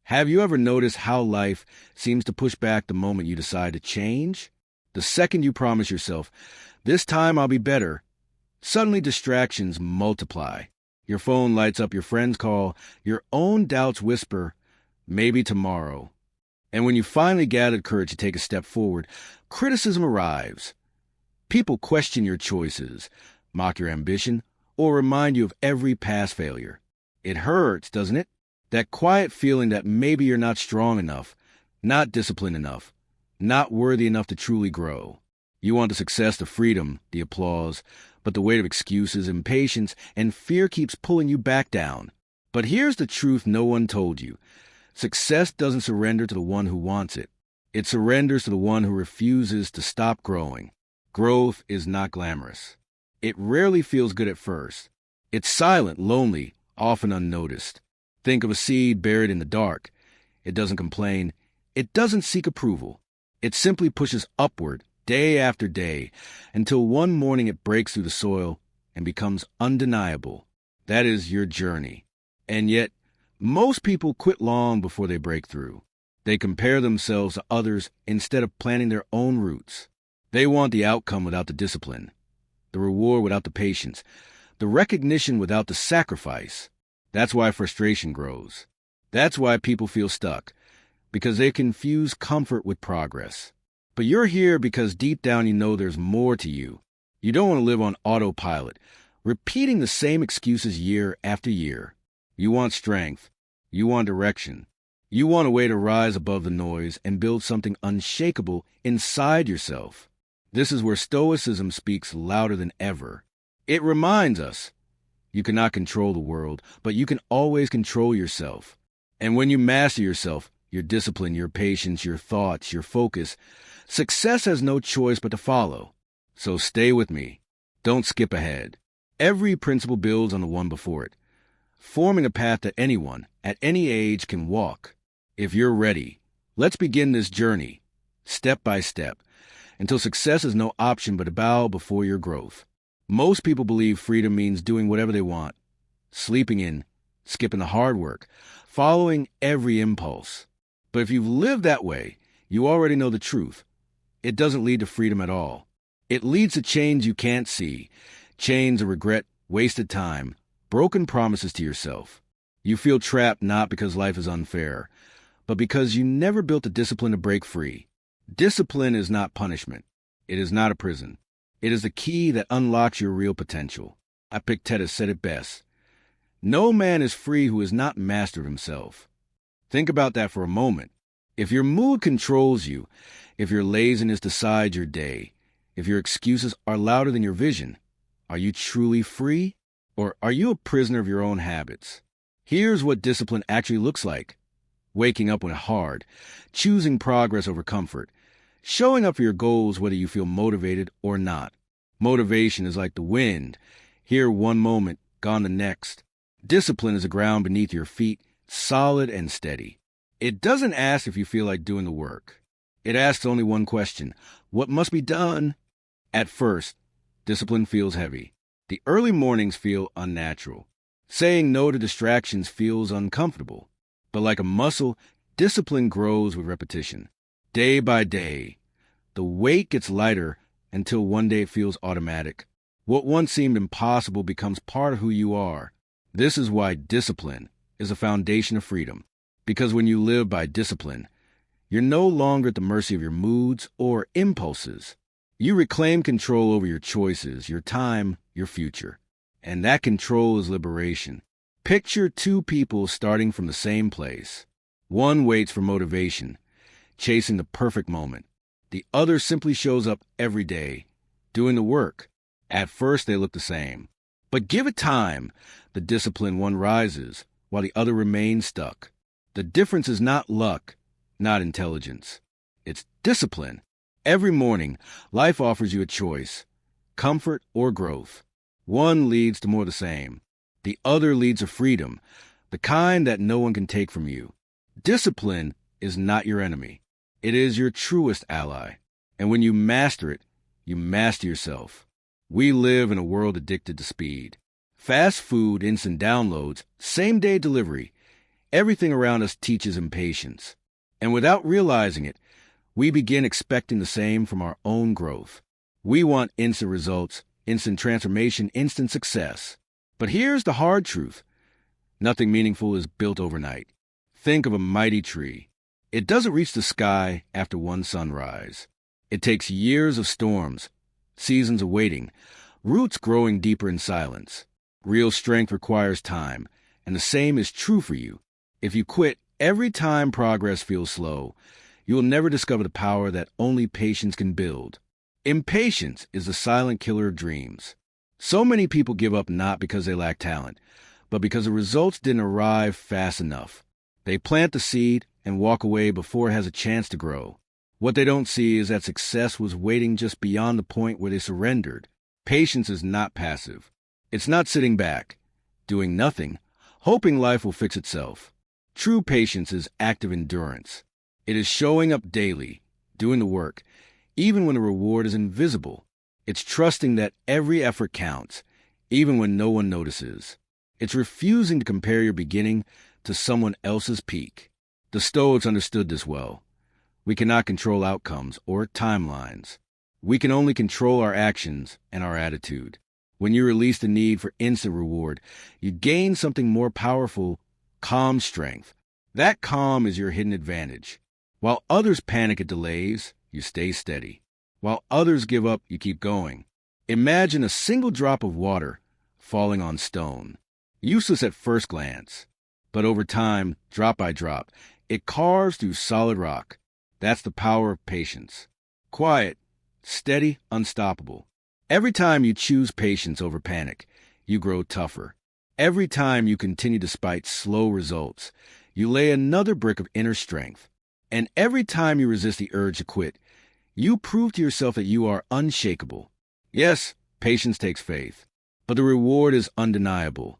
Have you ever noticed how life seems to push back the moment you decide to change? The second you promise yourself, "This time I'll be better," suddenly distractions multiply. Your phone lights up, your friends call, your own doubts whisper, "Maybe tomorrow." And when you finally gather courage to take a step forward, criticism arrives. People question your choices, mock your ambition, or remind you of every past failure. It hurts, doesn't it? That quiet feeling that maybe you're not strong enough, not disciplined enough, not worthy enough to truly grow. You want the success, the freedom, the applause, but the weight of excuses, impatience, and fear keeps pulling you back down. But here's the truth no one told you. Success doesn't surrender to the one who wants it. It surrenders to the one who refuses to stop growing. Growth is not glamorous. It rarely feels good at first. It's silent, lonely, often unnoticed. Think of a seed buried in the dark. It doesn't complain. It doesn't seek approval. It simply pushes upward, day after day, until one morning it breaks through the soil and becomes undeniable. That is your journey. And yet, most people quit long before they break through. They compare themselves to others instead of planting their own roots. They want the outcome without the discipline, the reward without the patience, the recognition without the sacrifice. That's why frustration grows. That's why people feel stuck, because they confuse comfort with progress. But you're here because deep down you know there's more to you. You don't want to live on autopilot, repeating the same excuses year after year. You want strength. You want direction. You want a way to rise above the noise and build something unshakable inside yourself. This is where Stoicism speaks louder than ever. It reminds us, you cannot control the world, but you can always control yourself. And when you master yourself, your discipline, your patience, your thoughts, your focus, success has no choice but to follow. So stay with me. Don't skip ahead. Every principle builds on the one before it, forming a path that anyone, at any age, can walk. If you're ready, let's begin this journey, step by step, until success is no option but a bow before your growth. Most people believe freedom means doing whatever they want, sleeping in, skipping the hard work, following every impulse. But if you've lived that way, you already know the truth. It doesn't lead to freedom at all. It leads to chains you can't see, chains of regret, wasted time, broken promises to yourself. You feel trapped not because life is unfair, but because you never built the discipline to break free. Discipline is not punishment. It is not a prison. It is the key that unlocks your real potential. Epictetus said it best. No man is free who is not master of himself. Think about that for a moment. If your mood controls you, if your laziness decides your day, if your excuses are louder than your vision, are you truly free? Or are you a prisoner of your own habits? Here's what discipline actually looks like. Waking up when hard, choosing progress over comfort, showing up for your goals whether you feel motivated or not. Motivation is like the wind, here one moment, gone the next. Discipline is the ground beneath your feet, solid and steady. It doesn't ask if you feel like doing the work. It asks only one question: what must be done? At first, discipline feels heavy. The early mornings feel unnatural. Saying no to distractions feels uncomfortable. But like a muscle, discipline grows with repetition. Day by day, the weight gets lighter until one day it feels automatic. What once seemed impossible becomes part of who you are. This is why discipline is a foundation of freedom. Because when you live by discipline, you're no longer at the mercy of your moods or impulses. You reclaim control over your choices, your time, your future. And that control is liberation. Picture two people starting from the same place. One waits for motivation, chasing the perfect moment. The other simply shows up every day, doing the work. At first they look the same. But give it time, the disciplined one rises, while the other remains stuck. The difference is not luck, not intelligence. It's discipline. Every morning, life offers you a choice, comfort or growth. One leads to more of the same. The other leads to freedom, the kind that no one can take from you. Discipline is not your enemy. It is your truest ally. And when you master it, you master yourself. We live in a world addicted to speed. Fast food, instant downloads, same-day delivery. Everything around us teaches impatience. And without realizing it, we begin expecting the same from our own growth. We want instant results, instant transformation, instant success. But here's the hard truth. Nothing meaningful is built overnight. Think of a mighty tree. It doesn't reach the sky after one sunrise. It takes years of storms, seasons of waiting, roots growing deeper in silence. Real strength requires time, and the same is true for you. If you quit every time progress feels slow, you will never discover the power that only patience can build. Impatience is the silent killer of dreams. So many people give up not because they lack talent, but because the results didn't arrive fast enough. They plant the seed and walk away before it has a chance to grow. What they don't see is that success was waiting just beyond the point where they surrendered. Patience is not passive. It's not sitting back, doing nothing, hoping life will fix itself. True patience is active endurance. It is showing up daily, doing the work, even when the reward is invisible. It's trusting that every effort counts, even when no one notices. It's refusing to compare your beginning to someone else's peak. The Stoics understood this well. We cannot control outcomes or timelines. We can only control our actions and our attitude. When you release the need for instant reward, you gain something more powerful, calm strength. That calm is your hidden advantage. While others panic at delays, you stay steady. While others give up, you keep going. Imagine a single drop of water falling on stone. Useless at first glance, but over time, drop by drop, it carves through solid rock. That's the power of patience. Quiet, steady, unstoppable. Every time you choose patience over panic, you grow tougher. Every time you continue despite slow results, you lay another brick of inner strength. And every time you resist the urge to quit, you prove to yourself that you are unshakable. Yes, patience takes faith, but the reward is undeniable.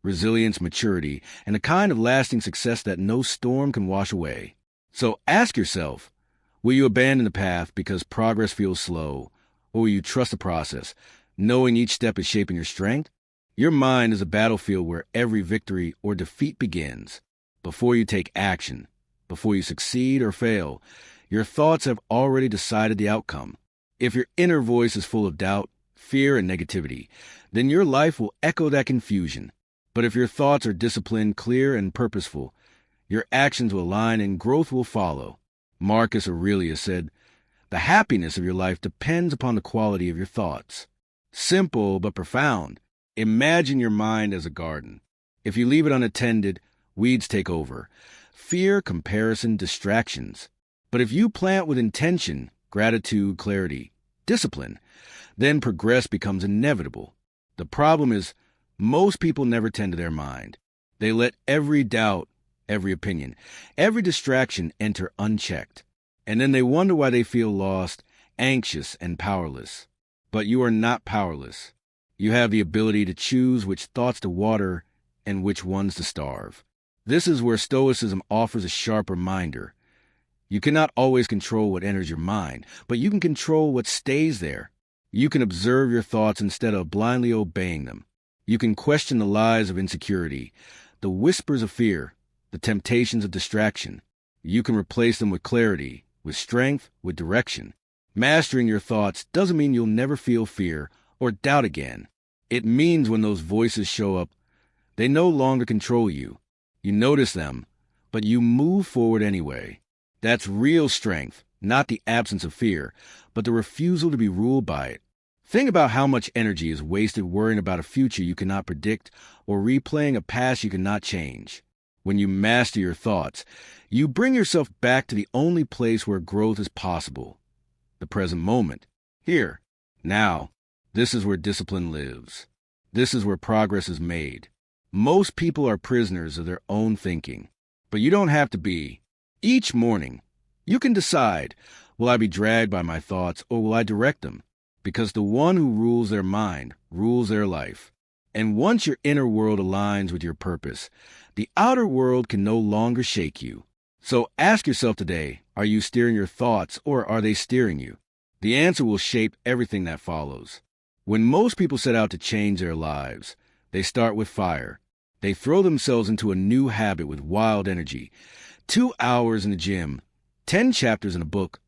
Resilience, maturity, and a kind of lasting success that no storm can wash away. So ask yourself, will you abandon the path because progress feels slow, or will you trust the process, knowing each step is shaping your strength? Your mind is a battlefield where every victory or defeat begins. Before you take action, before you succeed or fail, your thoughts have already decided the outcome. If your inner voice is full of doubt, fear, and negativity, then your life will echo that confusion. But if your thoughts are disciplined, clear, and purposeful, your actions will align and growth will follow. Marcus Aurelius said, "The happiness of your life depends upon the quality of your thoughts." Simple but profound. Imagine your mind as a garden. If you leave it unattended, weeds take over. Fear, comparison, distractions. But if you plant with intention, gratitude, clarity, discipline, then progress becomes inevitable. The problem is, most people never tend to their mind. They let every doubt, every opinion, every distraction enter unchecked. And then they wonder why they feel lost, anxious, and powerless. But you are not powerless. You have the ability to choose which thoughts to water and which ones to starve. This is where Stoicism offers a sharp reminder. You cannot always control what enters your mind, but you can control what stays there. You can observe your thoughts instead of blindly obeying them. You can question the lies of insecurity, the whispers of fear, the temptations of distraction. You can replace them with clarity, with strength, with direction. Mastering your thoughts doesn't mean you'll never feel fear or doubt again. It means when those voices show up, they no longer control you. You notice them, but you move forward anyway. That's real strength, not the absence of fear, but the refusal to be ruled by it. Think about how much energy is wasted worrying about a future you cannot predict or replaying a past you cannot change. When you master your thoughts, you bring yourself back to the only place where growth is possible, the present moment. Here, now, this is where discipline lives. This is where progress is made. Most people are prisoners of their own thinking, but you don't have to be. Each morning, you can decide, will I be dragged by my thoughts or will I direct them? Because the one who rules their mind rules their life. And once your inner world aligns with your purpose, the outer world can no longer shake you. So ask yourself today, are you steering your thoughts or are they steering you? The answer will shape everything that follows. When most people set out to change their lives, they start with fire. They throw themselves into a new habit with wild energy. 2 hours in the gym, 10 chapters in a book,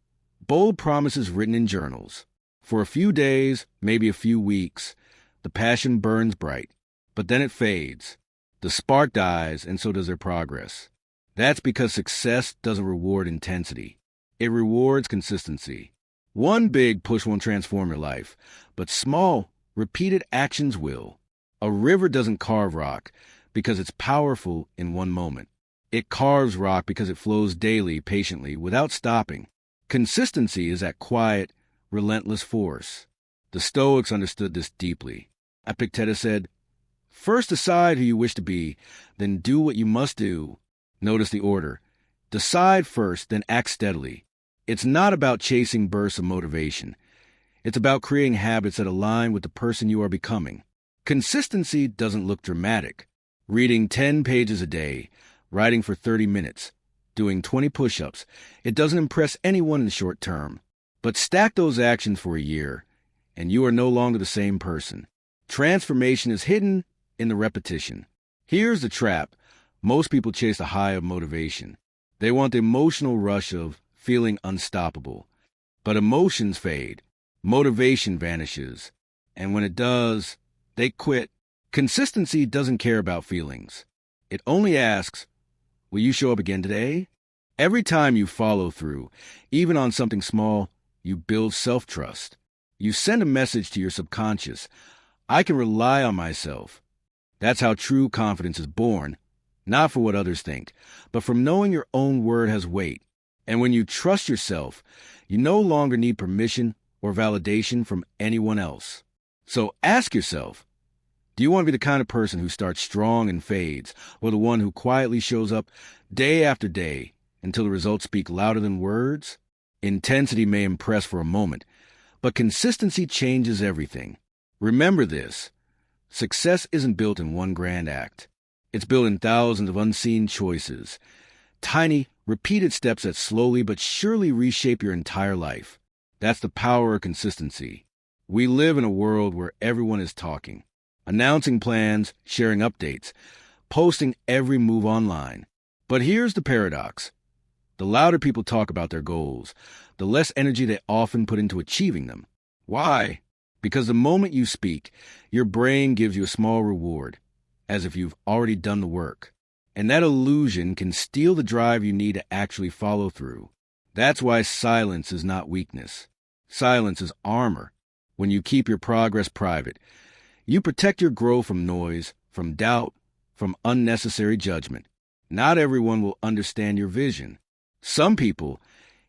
bold promises written in journals. For a few days, maybe a few weeks, the passion burns bright, but then it fades. The spark dies, and so does their progress. That's because success doesn't reward intensity. It rewards consistency. One big push won't transform your life, but small, repeated actions will. A river doesn't carve rock because it's powerful in one moment. It carves rock because it flows daily, patiently, without stopping. Consistency is that quiet, relentless force. The Stoics understood this deeply. Epictetus said, "First decide who you wish to be, then do what you must do." Notice the order. Decide first, then act steadily. It's not about chasing bursts of motivation. It's about creating habits that align with the person you are becoming. Consistency doesn't look dramatic. Reading 10 pages a day, writing for 30 minutes, doing 20 push-ups, it doesn't impress anyone in the short term. But stack those actions for a year, and you are no longer the same person. Transformation is hidden in the repetition. Here's the trap. Most people chase the high of motivation. They want the emotional rush of feeling unstoppable. But emotions fade. Motivation vanishes. And when it does, they quit. Consistency doesn't care about feelings. It only asks, will you show up again today? Every time you follow through, even on something small, you build self-trust. You send a message to your subconscious. I can rely on myself. That's how true confidence is born, not for what others think, but from knowing your own word has weight. And when you trust yourself, you no longer need permission or validation from anyone else. So ask yourself, do you want to be the kind of person who starts strong and fades, or the one who quietly shows up day after day until the results speak louder than words? Intensity may impress for a moment, but consistency changes everything. Remember this. Success isn't built in one grand act. It's built in thousands of unseen choices, tiny, repeated steps that slowly but surely reshape your entire life. That's the power of consistency. We live in a world where everyone is talking, announcing plans, sharing updates, posting every move online. But here's the paradox. The louder people talk about their goals, the less energy they often put into achieving them. Why? Because the moment you speak, your brain gives you a small reward, as if you've already done the work. And that illusion can steal the drive you need to actually follow through. That's why silence is not weakness. Silence is armor. When you keep your progress private, you protect your growth from noise, from doubt, from unnecessary judgment. Not everyone will understand your vision. Some people,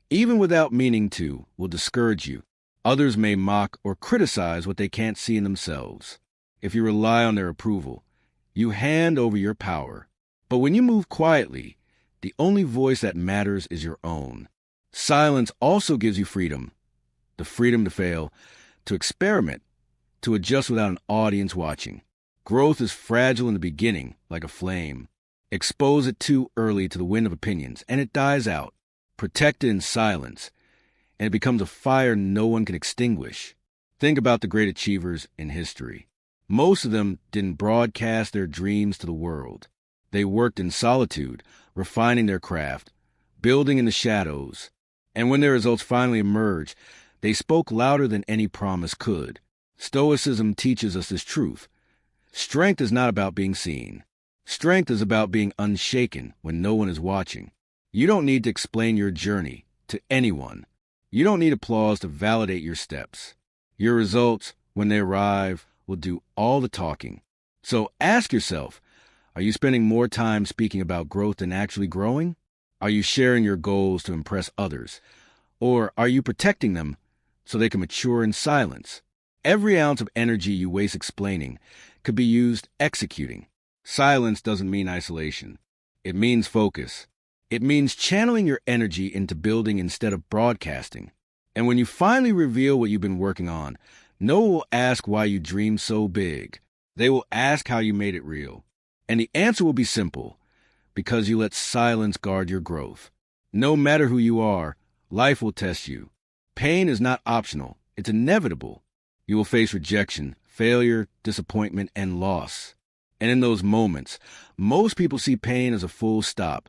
even without meaning to, will discourage you. Others may mock or criticize what they can't see in themselves. If you rely on their approval, you hand over your power. But when you move quietly, the only voice that matters is your own. Silence also gives you freedom. The freedom to fail, to experiment, to adjust without an audience watching. Growth is fragile in the beginning, like a flame. Expose it too early to the wind of opinions, and it dies out. Protect it in silence, and it becomes a fire no one can extinguish. Think about the great achievers in history. Most of them didn't broadcast their dreams to the world. They worked in solitude, refining their craft, building in the shadows. And when their results finally emerged, they spoke louder than any promise could. Stoicism teaches us this truth. Strength is not about being seen. Strength is about being unshaken when no one is watching. You don't need to explain your journey to anyone. You don't need applause to validate your steps. Your results, when they arrive, will do all the talking. So ask yourself, are you spending more time speaking about growth than actually growing? Are you sharing your goals to impress others? Or are you protecting them so they can mature in silence? Every ounce of energy you waste explaining could be used executing. Silence doesn't mean isolation. It means focus. It means channeling your energy into building instead of broadcasting. And when you finally reveal what you've been working on, no one will ask why you dreamed so big. They will ask how you made it real. And the answer will be simple, because you let silence guard your growth. No matter who you are, life will test you. Pain is not optional. It's inevitable. You will face rejection, failure, disappointment, and loss. And in those moments, most people see pain as a full stop,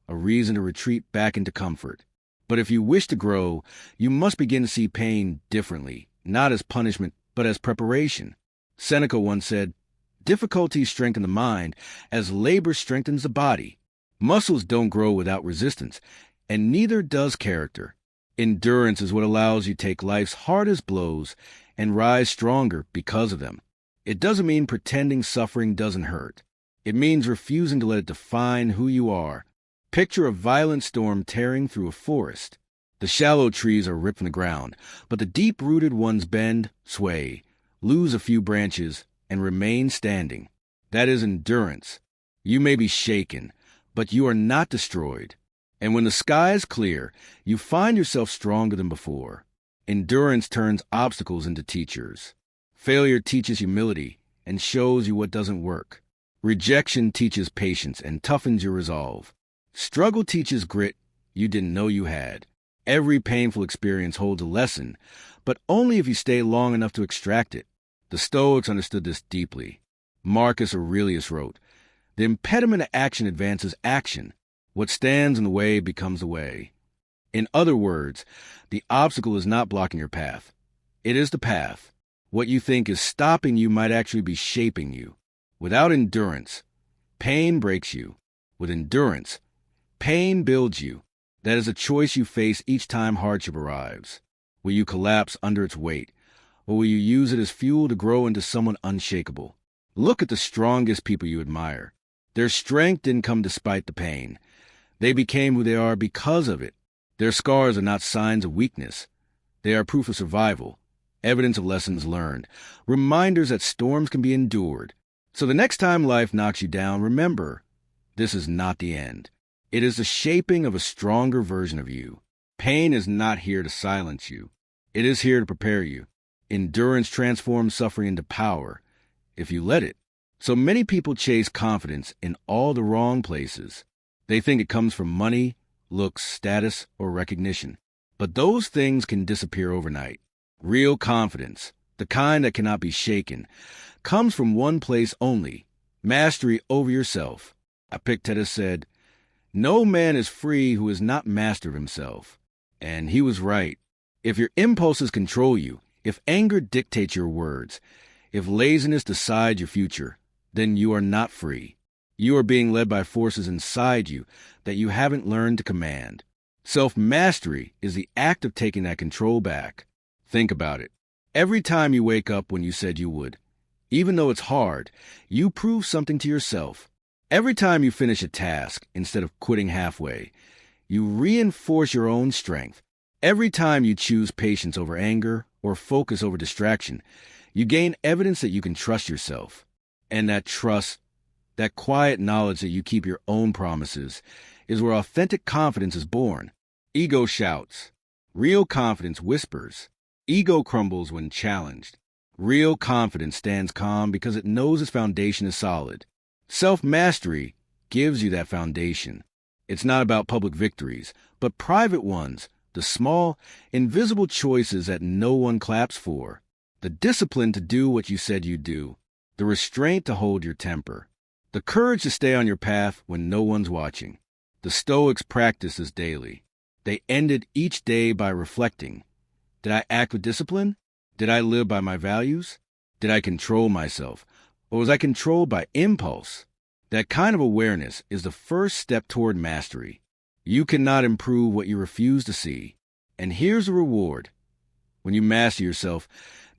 a reason to retreat back into comfort. But if you wish to grow, you must begin to see pain differently, not as punishment, but as preparation. Seneca once said, "Difficulties strengthen the mind as labor strengthens the body." Muscles don't grow without resistance, and neither does character. Endurance is what allows you to take life's hardest blows and rise stronger because of them. It doesn't mean pretending suffering doesn't hurt. It means refusing to let it define who you are. Picture a violent storm tearing through a forest. The shallow trees are ripped from the ground, but the deep-rooted ones bend, sway, lose a few branches, and remain standing. That is endurance. You may be shaken, but you are not destroyed. And when the sky is clear, you find yourself stronger than before. Endurance turns obstacles into teachers. Failure teaches humility and shows you what doesn't work. Rejection teaches patience and toughens your resolve. Struggle teaches grit you didn't know you had. Every painful experience holds a lesson, but only if you stay long enough to extract it. The Stoics understood this deeply. Marcus Aurelius wrote, "The impediment to action advances action. What stands in the way becomes the way." In other words, the obstacle is not blocking your path. It is the path. What you think is stopping you might actually be shaping you. Without endurance, pain breaks you. With endurance, pain builds you. That is a choice you face each time hardship arrives. Will you collapse under its weight, or will you use it as fuel to grow into someone unshakable? Look at the strongest people you admire. Their strength didn't come despite the pain. They became who they are because of it. Their scars are not signs of weakness. They are proof of survival, evidence of lessons learned, reminders that storms can be endured. So the next time life knocks you down, remember, this is not the end. It is the shaping of a stronger version of you. Pain is not here to silence you. It is here to prepare you. Endurance transforms suffering into power, if you let it. So many people chase confidence in all the wrong places. They think it comes from money, looks, status, or recognition. But those things can disappear overnight. Real confidence, the kind that cannot be shaken, comes from one place only: mastery over yourself. Epictetus said, "No man is free who is not master of himself." And he was right. If your impulses control you, if anger dictates your words, if laziness decides your future, then you are not free. You are being led by forces inside you that you haven't learned to command. Self-mastery is the act of taking that control back. Think about it. Every time you wake up when you said you would, even though it's hard, you prove something to yourself. Every time you finish a task instead of quitting halfway, you reinforce your own strength. Every time you choose patience over anger or focus over distraction, you gain evidence that you can trust yourself. And that trust, that quiet knowledge that you keep your own promises, is where authentic confidence is born. Ego shouts. Real confidence whispers. Ego crumbles when challenged. Real confidence stands calm because it knows its foundation is solid. Self-mastery gives you that foundation. It's not about public victories, but private ones, the small, invisible choices that no one claps for. The discipline to do what you said you'd do. The restraint to hold your temper. The courage to stay on your path when no one's watching. The Stoics practiced this daily. They ended each day by reflecting. Did I act with discipline? Did I live by my values? Did I control myself? Or was I controlled by impulse? That kind of awareness is the first step toward mastery. You cannot improve what you refuse to see. And here's the reward. When you master yourself,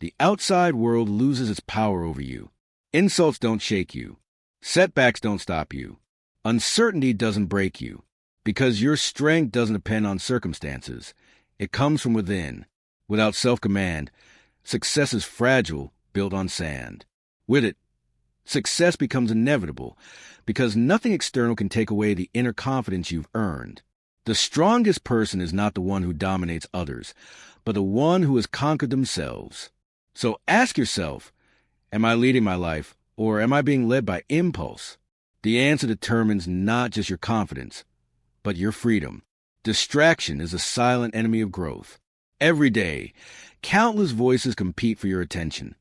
the outside world loses its power over you. Insults don't shake you. Setbacks don't stop you. Uncertainty doesn't break you. Because your strength doesn't depend on circumstances. It comes from within. Without self-command, success is fragile, built on sand. With it, success becomes inevitable because nothing external can take away the inner confidence you've earned. The strongest person is not the one who dominates others, but the one who has conquered themselves. So ask yourself, am I leading my life, or am I being led by impulse? The answer determines not just your confidence, but your freedom. Distraction is a silent enemy of growth. Every day, countless voices compete for your attention.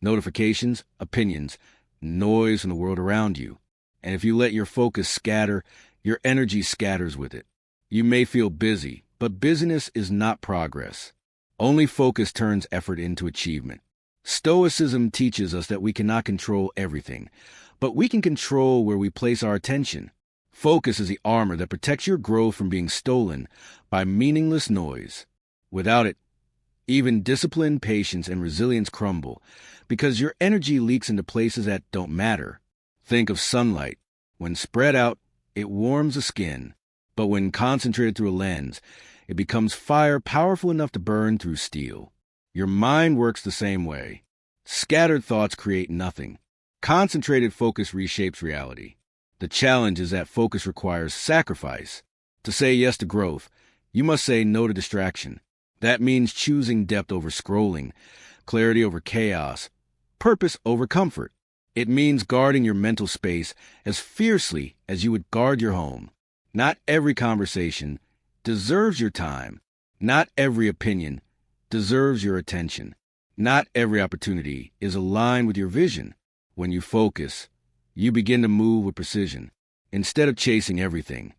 Notifications, opinions, noise from the world around you. And if you let your focus scatter, your energy scatters with it. You may feel busy, but busyness is not progress. Only focus turns effort into achievement. Stoicism teaches us that we cannot control everything, but we can control where we place our attention. Focus is the armor that protects your growth from being stolen by meaningless noise. Without it, even discipline, patience, and resilience crumble because your energy leaks into places that don't matter. Think of sunlight. When spread out, it warms the skin, but when concentrated through a lens, it becomes fire powerful enough to burn through steel. Your mind works the same way. Scattered thoughts create nothing. Concentrated focus reshapes reality. The challenge is that focus requires sacrifice. To say yes to growth, you must say no to distraction. That means choosing depth over scrolling, clarity over chaos, purpose over comfort. It means guarding your mental space as fiercely as you would guard your home. Not every conversation deserves your time. Not every opinion deserves your attention. Not every opportunity is aligned with your vision. When you focus, you begin to move with precision. Instead of chasing everything,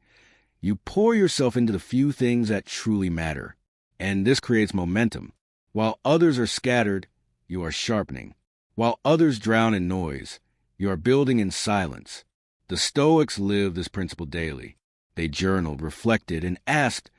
you pour yourself into the few things that truly matter. And this creates momentum. While others are scattered, you are sharpening. While others drown in noise, you are building in silence. The Stoics lived this principle daily. They journaled, reflected, and asked,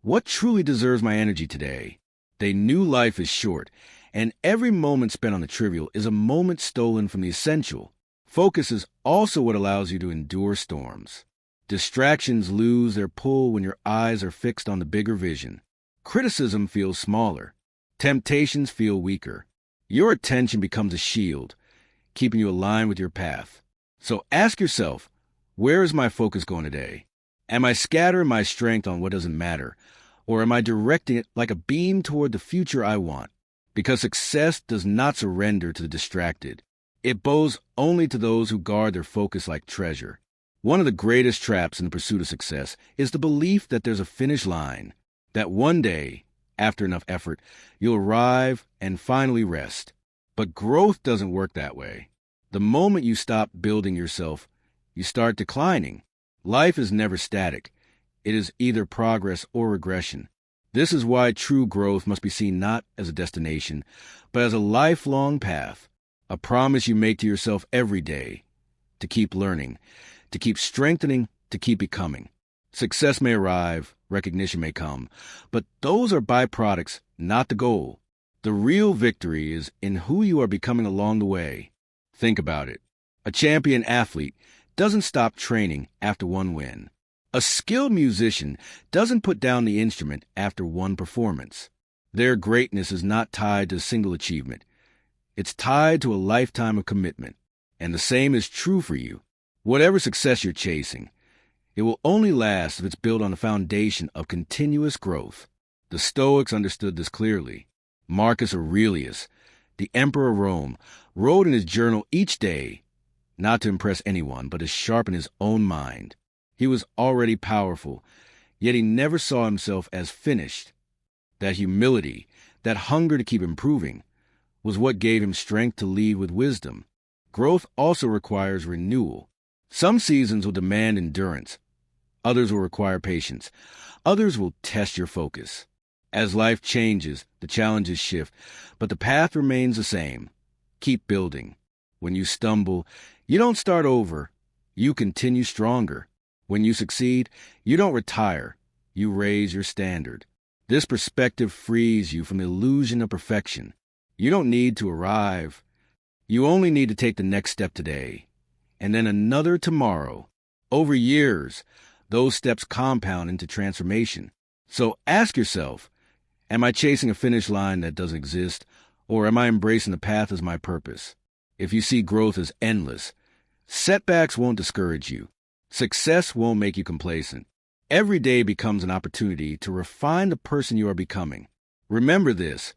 what truly deserves my energy today? They knew life is short, and every moment spent on the trivial is a moment stolen from the essential. Focus is also what allows you to endure storms. Distractions lose their pull when your eyes are fixed on the bigger vision. Criticism feels smaller. Temptations feel weaker. Your attention becomes a shield, keeping you aligned with your path. So ask yourself, where is my focus going today? Am I scattering my strength on what doesn't matter, or am I directing it like a beam toward the future I want? Because success does not surrender to the distracted. It bows only to those who guard their focus like treasure. One of the greatest traps in the pursuit of success is the belief that there's a finish line, that one day, after enough effort, you'll arrive and finally rest. But growth doesn't work that way. The moment you stop building yourself, you start declining. Life is never static. It is either progress or regression. This is why true growth must be seen not as a destination, but as a lifelong path, a promise you make to yourself every day, to keep learning, to keep strengthening, to keep becoming. Success may arrive, recognition may come, but those are byproducts, not the goal. The real victory is in who you are becoming along the way. Think about it. A champion athlete doesn't stop training after one win. A skilled musician doesn't put down the instrument after one performance. Their greatness is not tied to a single achievement. It's tied to a lifetime of commitment. And the same is true for you. Whatever success you're chasing, it will only last if it's built on a foundation of continuous growth. The Stoics understood this clearly. Marcus Aurelius, the emperor of Rome, wrote in his journal each day, not to impress anyone, but to sharpen his own mind. He was already powerful, yet he never saw himself as finished. That humility, that hunger to keep improving, was what gave him strength to lead with wisdom. Growth also requires renewal. Some seasons will demand endurance. Others will require patience. Others will test your focus. As life changes, the challenges shift, but the path remains the same. Keep building. When you stumble, you don't start over. You continue stronger. When you succeed, you don't retire. You raise your standard. This perspective frees you from the illusion of perfection. You don't need to arrive. You only need to take the next step today, and then another tomorrow. Over years, those steps compound into transformation. So ask yourself, am I chasing a finish line that doesn't exist, or am I embracing the path as my purpose? If you see growth as endless, setbacks won't discourage you. Success won't make you complacent. Every day becomes an opportunity to refine the person you are becoming. Remember this,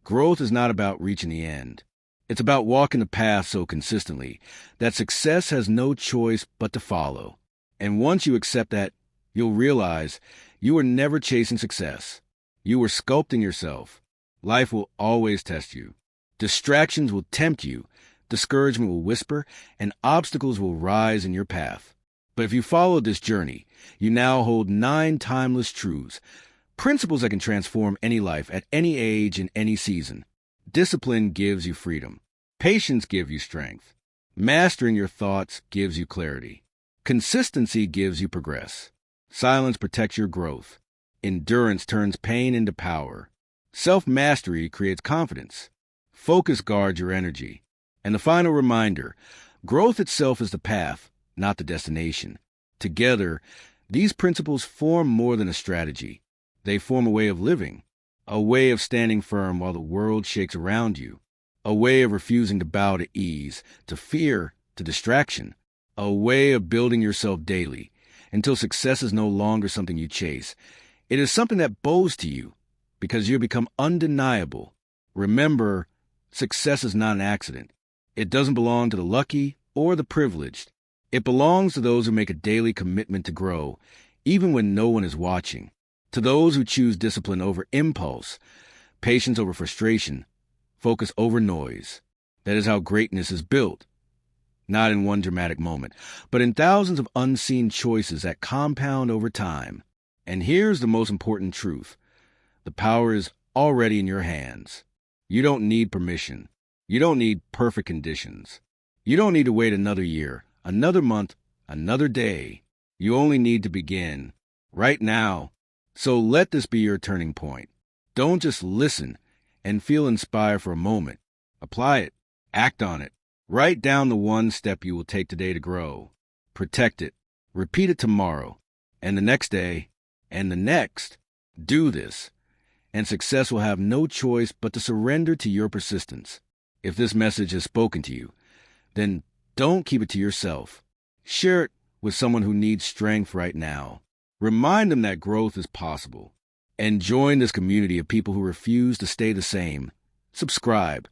growth is not about reaching the end. It's about walking the path so consistently that success has no choice but to follow. And once you accept that, you'll realize you were never chasing success. You were sculpting yourself. Life will always test you. Distractions will tempt you, discouragement will whisper, and obstacles will rise in your path. But if you follow this journey, you now hold 9 timeless truths, principles that can transform any life at any age in any season. Discipline gives you freedom. Patience gives you strength. Mastering your thoughts gives you clarity. Consistency gives you progress. Silence protects your growth. Endurance turns pain into power. Self-mastery creates confidence. Focus guards your energy. And the final reminder, growth itself is the path, not the destination. Together, these principles form more than a strategy. They form a way of living, a way of standing firm while the world shakes around you, a way of refusing to bow to ease, to fear, to distraction, a way of building yourself daily until success is no longer something you chase. It is something that bows to you because you become undeniable. Remember, success is not an accident. It doesn't belong to the lucky or the privileged. It belongs to those who make a daily commitment to grow, even when no one is watching. To those who choose discipline over impulse, patience over frustration, focus over noise. That is how greatness is built. Not in one dramatic moment, but in thousands of unseen choices that compound over time. And here's the most important truth. The power is already in your hands. You don't need permission. You don't need perfect conditions. You don't need to wait another year, another month, another day. You only need to begin right now. So let this be your turning point. Don't just listen and feel inspired for a moment. Apply it. Act on it. Write down the one step you will take today to grow. Protect it. Repeat it tomorrow, and the next day, and the next. Do this, and success will have no choice but to surrender to your persistence. If this message has spoken to you, then don't keep it to yourself. Share it with someone who needs strength right now. Remind them that growth is possible. And join this community of people who refuse to stay the same. Subscribe,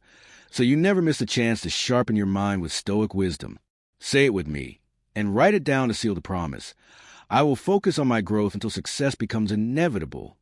so you never miss a chance to sharpen your mind with Stoic wisdom. Say it with me, and write it down to seal the promise. I will focus on my growth until success becomes inevitable.